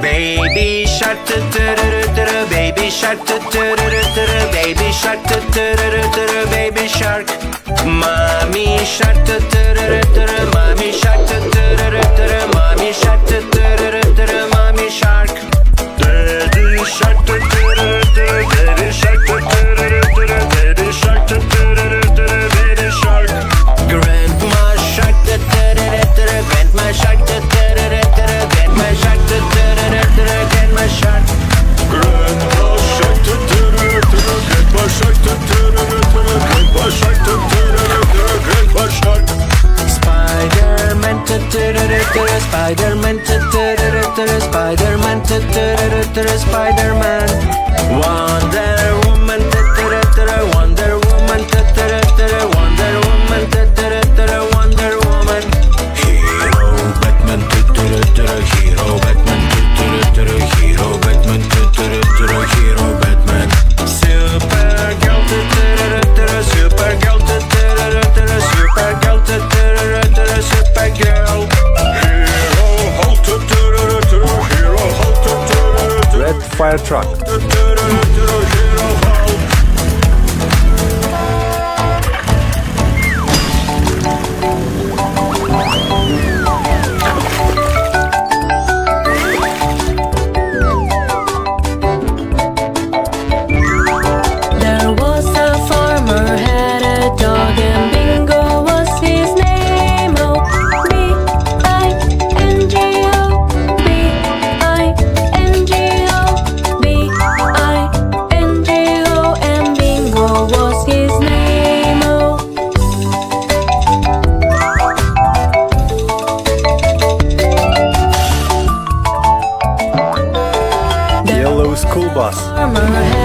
Baby shark, baby shark, baby shark, baby shark. Mommy shark, mommy shark, mommy shark, mommy shark. Daddy shark, daddy shark, daddy shark, daddy shark. Grandma shark, grandma shark, grandma shark, grandma shark. Grandma shark, grandma shark, grandma shark, grandma shark. Spider-Man, Spider-Man, Spider-Man, Spider-Man. Wonder Woman, Wonder Woman, Wonder Woman, Wonder Woman. Hero Batman, Hero Batman, Hero Batman, Hero Batman. Supergirl, Supergirl, Supergirl, Supergirl. Hero Hulk, Hero Hulk. Red Fire Truck. Hero Hulk. There was a farmer had a dog and Bingo was his name. Oh, B-I-N-G-O, B-I-N-G-O, B-I-N-G-O, and Bingo was his name. Oh. Yellow School Bus. Farmer had